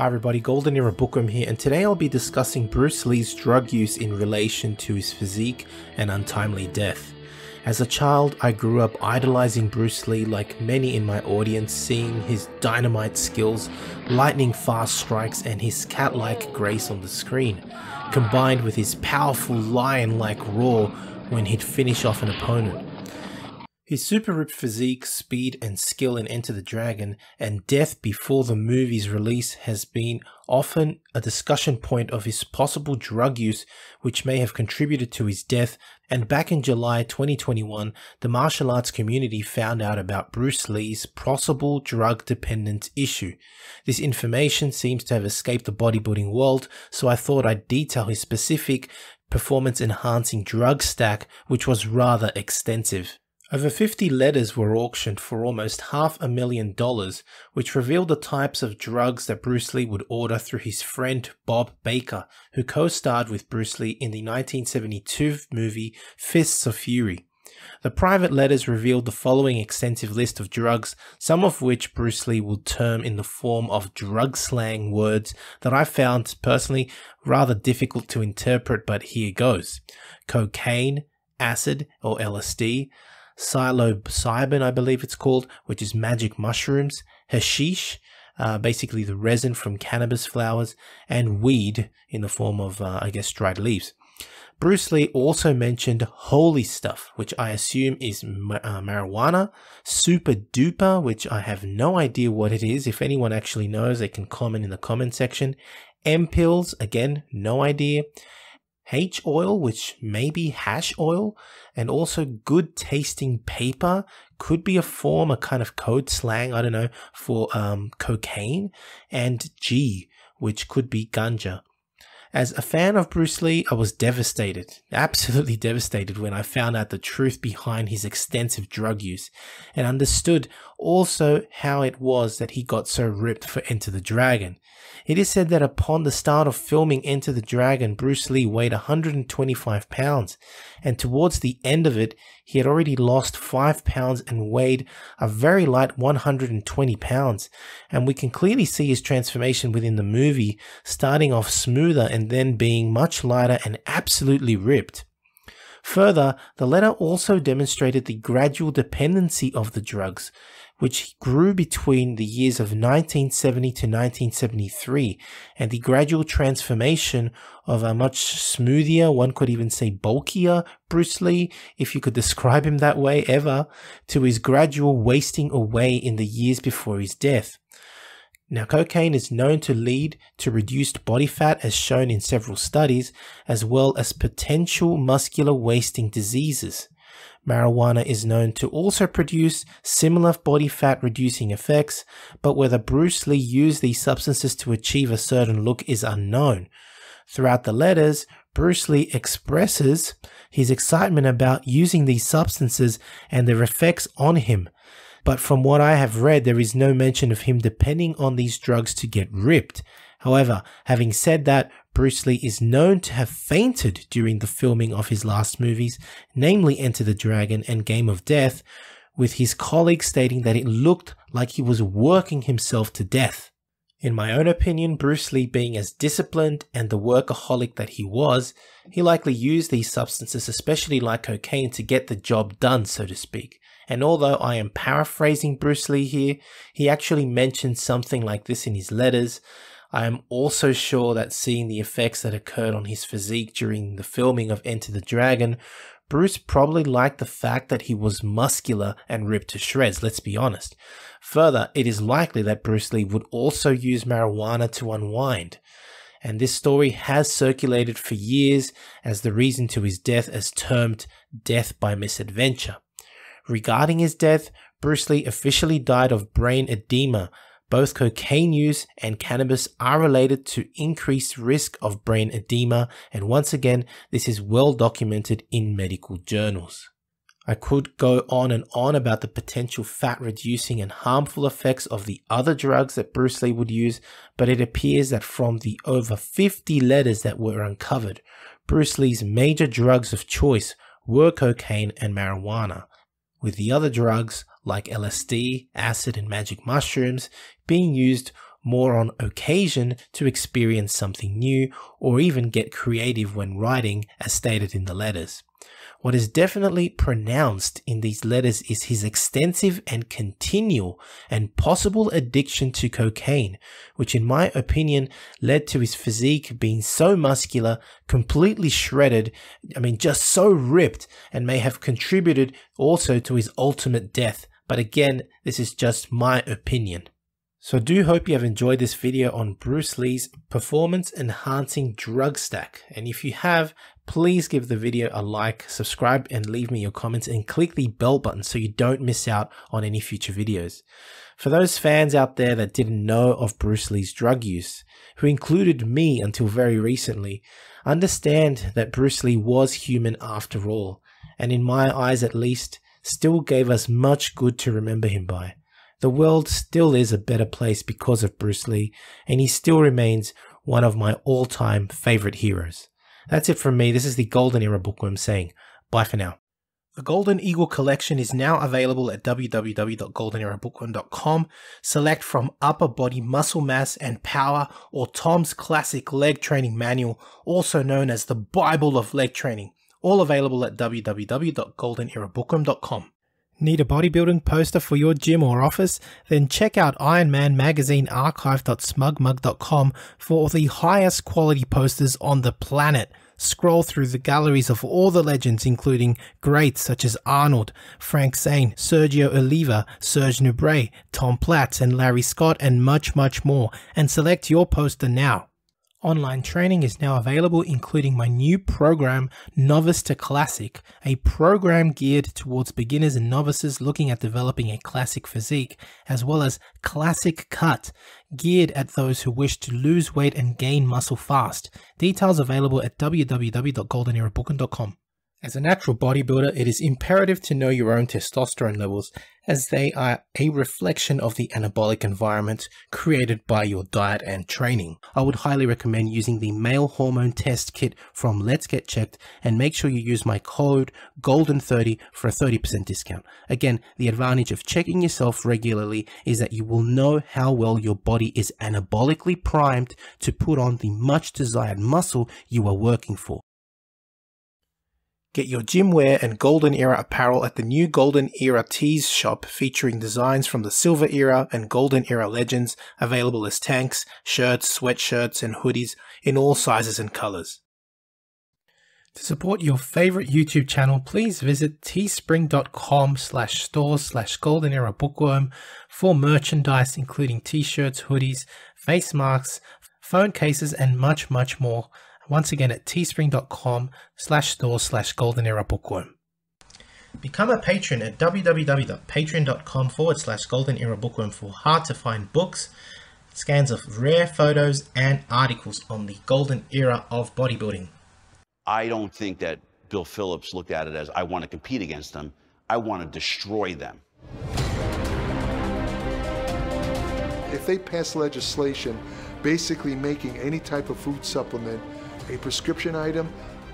Hi everybody, Golden Era Bookworm here, and today I'll be discussing Bruce Lee's drug use in relation to his physique and untimely death. As a child, I grew up idolizing Bruce Lee like many in my audience, seeing his dynamite skills, lightning fast strikes, and his cat-like grace on the screen, combined with his powerful lion-like roar when he'd finish off an opponent. His super ripped physique, speed and skill in Enter the Dragon, and death before the movie's release has been often a discussion point of his possible drug use, which may have contributed to his death. And back in July 2021, the martial arts community found out about Bruce Lee's possible drug dependence issue. This information seems to have escaped the bodybuilding world, so I thought I'd detail his specific performance enhancing drug stack, which was rather extensive. Over 50 letters were auctioned for almost $500,000, which revealed the types of drugs that Bruce Lee would order through his friend Bob Baker, who co-starred with Bruce Lee in the 1972 movie Fists of Fury. The private letters revealed the following extensive list of drugs, some of which Bruce Lee would term in the form of drug slang words that I found personally rather difficult to interpret, but here goes. Cocaine, acid or LSD, psilocybin, I believe it's called, which is magic mushrooms, hashish, basically the resin from cannabis flowers, and weed in the form of, dried leaves. Bruce Lee also mentioned holy stuff, which I assume is marijuana, super duper, which I have no idea what it is. If anyone actually knows, they can comment in the comment section. M-pills, again, no idea. H-oil, which may be hash oil, and also good tasting paper, could be a form, a kind of code slang, I don't know, for cocaine, and G, which could be ganja. As a fan of Bruce Lee, I was devastated, absolutely devastated when I found out the truth behind his extensive drug use, and understood also how it was that he got so ripped for Enter the Dragon. It is said that upon the start of filming Enter the Dragon, Bruce Lee weighed 125 pounds, and towards the end of it, he had already lost 5 pounds and weighed a very light 120 pounds. And we can clearly see his transformation within the movie, starting off smoother and then being much lighter and absolutely ripped. Further, the letter also demonstrated the gradual dependency of the drugs, which grew between the years of 1970 to 1973, and the gradual transformation of a much smoother, one could even say bulkier Bruce Lee, if you could describe him that way ever, to his gradual wasting away in the years before his death. Now, cocaine is known to lead to reduced body fat, as shown in several studies, as well as potential muscular wasting diseases. Marijuana is known to also produce similar body fat reducing effects, but whether Bruce Lee used these substances to achieve a certain look is unknown. Throughout the letters, Bruce Lee expresses his excitement about using these substances and their effects on him. But from what I have read, there is no mention of him depending on these drugs to get ripped. However, having said that, Bruce Lee is known to have fainted during the filming of his last movies, namely Enter the Dragon and Game of Death, with his colleagues stating that it looked like he was working himself to death. In my own opinion, Bruce Lee, being as disciplined and the workaholic that he was, he likely used these substances, especially like cocaine, to get the job done, so to speak. And although I am paraphrasing Bruce Lee here, he actually mentioned something like this in his letters. I am also sure that seeing the effects that occurred on his physique during the filming of Enter the Dragon, Bruce probably liked the fact that he was muscular and ripped to shreds, let's be honest. Further, it is likely that Bruce Lee would also use marijuana to unwind. And this story has circulated for years as the reason to his death, as termed death by misadventure. Regarding his death, Bruce Lee officially died of brain edema. Both cocaine use and cannabis are related to increased risk of brain edema, and once again, this is well documented in medical journals. I could go on and on about the potential fat reducing and harmful effects of the other drugs that Bruce Lee would use, but it appears that from the over 50 letters that were uncovered, Bruce Lee's major drugs of choice were cocaine and marijuana, with the other drugs like LSD, acid and magic mushrooms being used more on occasion to experience something new or even get creative when writing, as stated in the letters. What is definitely pronounced in these letters is his extensive and continual and possible addiction to cocaine, which in my opinion led to his physique being so muscular, completely shredded, just so ripped, and may have contributed also to his ultimate death. But again, this is just my opinion. So I do hope you have enjoyed this video on Bruce Lee's performance enhancing drug stack. And if you have, please give the video a like, subscribe, and leave me your comments, and click the bell button so you don't miss out on any future videos. For those fans out there that didn't know of Bruce Lee's drug use, who included me until very recently, understand that Bruce Lee was human after all, and in my eyes at least, still gave us much good to remember him by. The world still is a better place because of Bruce Lee, and he still remains one of my all-time favorite heroes. That's it from me. This is the Golden Era Bookworm saying bye for now. The Golden Eagle collection is now available at www.goldenerabookworm.com. Select from Upper Body Muscle Mass and Power or Tom's Classic Leg Training Manual, also known as the Bible of Leg Training. All available at www.goldenerabookworm.com. Need a bodybuilding poster for your gym or office? Then check out Iron Man Magazine archive.smugmug.com for the highest quality posters on the planet. Scroll through the galleries of all the legends, including greats such as Arnold, Frank Zane, Sergio Oliva, Serge Nubret, Tom Platz, and Larry Scott, and much, much more, and select your poster now. Online training is now available, including my new program, Novice to Classic, a program geared towards beginners and novices looking at developing a classic physique, as well as Classic Cut, geared at those who wish to lose weight and gain muscle fast. Details available at www.goldenerabookworm.com. As a natural bodybuilder, it is imperative to know your own testosterone levels, as they are a reflection of the anabolic environment created by your diet and training. I would highly recommend using the male hormone test kit from Let's Get Checked, and make sure you use my code GOLDEN30 for a 30% discount. Again, the advantage of checking yourself regularly is that you will know how well your body is anabolically primed to put on the much desired muscle you are working for. Get your gym wear and Golden Era apparel at the new Golden Era Tees shop, featuring designs from the Silver Era and Golden Era legends, available as tanks, shirts, sweatshirts, and hoodies in all sizes and colors. To support your favorite YouTube channel, please visit teespring.com/stores/Golden Era Bookworm for merchandise including t-shirts, hoodies, face masks, phone cases, and much, much more. Once again at teespring.com/stores/Golden Era Bookworm. Become a patron at www.patreon.com/Golden Era Bookworm for hard to find books, scans of rare photos, and articles on the Golden Era of bodybuilding. I don't think that Bill Phillips looked at it as, I want to compete against them, I want to destroy them. If they pass legislation basically making any type of food supplement a prescription item,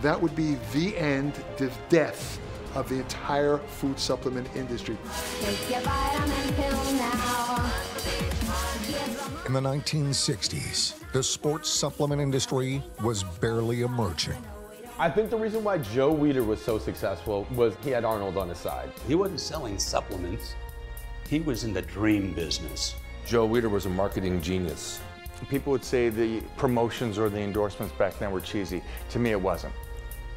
that would be the end, the death of the entire food supplement industry. Take your vitamin pill now. In the 1960s, the sports supplement industry was barely emerging. I think the reason why Joe Weider was so successful was he had Arnold on his side. He wasn't selling supplements, he was in the dream business. Joe Weider was a marketing genius. People would say the promotions or the endorsements back then were cheesy. To me, it wasn't.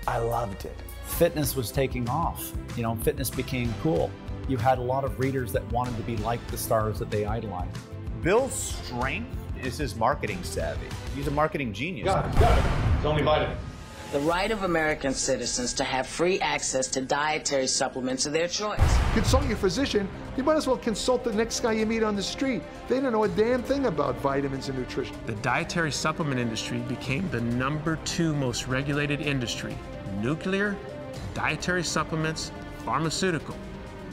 I loved it. Fitness was taking off. You know, fitness became cool. You had a lot of readers that wanted to be like the stars that they idolized. Bill's strength is his marketing savvy. He's a marketing genius. Got it. It's only vitamin. The right of American citizens to have free access to dietary supplements of their choice. Consult your physician. You might as well consult the next guy you meet on the street. They don't know a damn thing about vitamins and nutrition. The dietary supplement industry became the #2 most regulated industry. Nuclear, dietary supplements, pharmaceutical.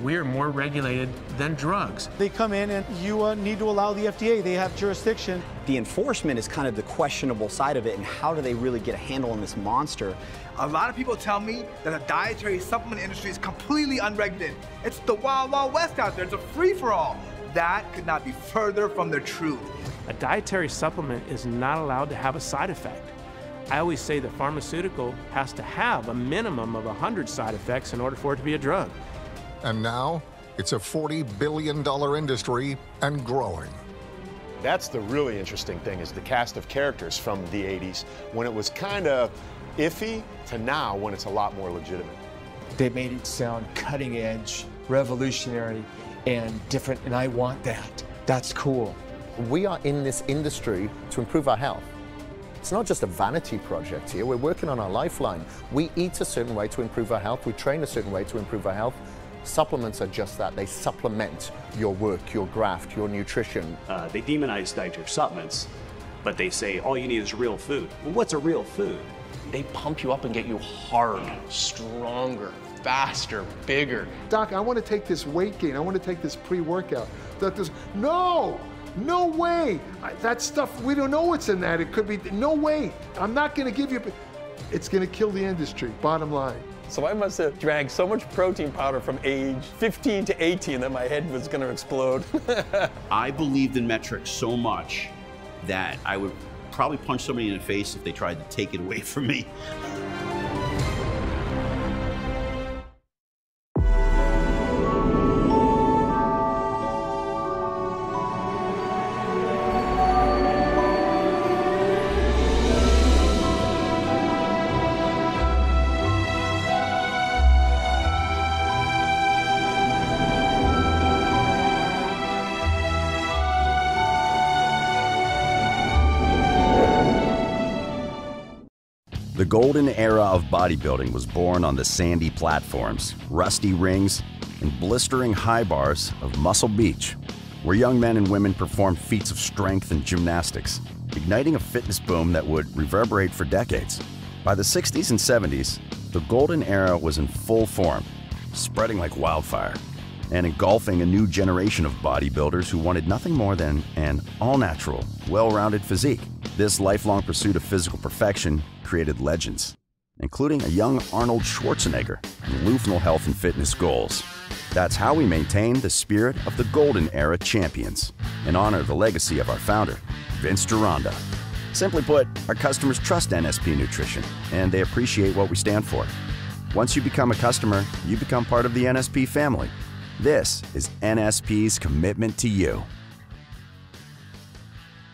We're more regulated than drugs. They come in and you need to allow the FDA. They have jurisdiction. The enforcement is kind of the questionable side of it, and how do they really get a handle on this monster? A lot of people tell me that the dietary supplement industry is completely unregulated. It's the wild, wild west out there. It's a free-for-all. That could not be further from the truth. A dietary supplement is not allowed to have a side effect. I always say that pharmaceutical has to have a minimum of 100 side effects in order for it to be a drug. And now, it's a $40 billion industry and growing. That's the really interesting thing, is the cast of characters from the 80s, when it was kind of iffy, to now when it's a lot more legitimate. They made it sound cutting edge, revolutionary, and different, and I want that. That's cool. We are in this industry to improve our health. It's not just a vanity project here. We're working on our lifeline. We eat a certain way to improve our health. We train a certain way to improve our health. Supplements are just that. They supplement your work, your graft, your nutrition. They demonize dietary supplements, but they say all you need is real food. Well, what's a real food? They pump you up and get you hard, stronger, faster, bigger. Doc, I want to take this weight gain. I want to take this pre-workout. No! No way! That stuff, we don't know what's in that. It could be, no way. I'm not going to give you, it's going to kill the industry, bottom line. So I must have drank so much protein powder from age 15 to 18 that my head was going to explode. I believed in metrics so much that I would probably punch somebody in the face if they tried to take it away from me. The golden era of bodybuilding was born on the sandy platforms, rusty rings, and blistering high bars of Muscle Beach, where young men and women performed feats of strength and gymnastics, igniting a fitness boom that would reverberate for decades. By the 60s and 70s, the golden era was in full form, spreading like wildfire, and engulfing a new generation of bodybuilders who wanted nothing more than an all-natural, well-rounded physique. This lifelong pursuit of physical perfection created legends, including a young Arnold Schwarzenegger and illusional health and fitness goals. That's how we maintain the spirit of the golden era champions and honor the legacy of our founder, Vince Gironda. Simply put, our customers trust NSP Nutrition, and they appreciate what we stand for. Once you become a customer, you become part of the NSP family. This is NSP's commitment to you.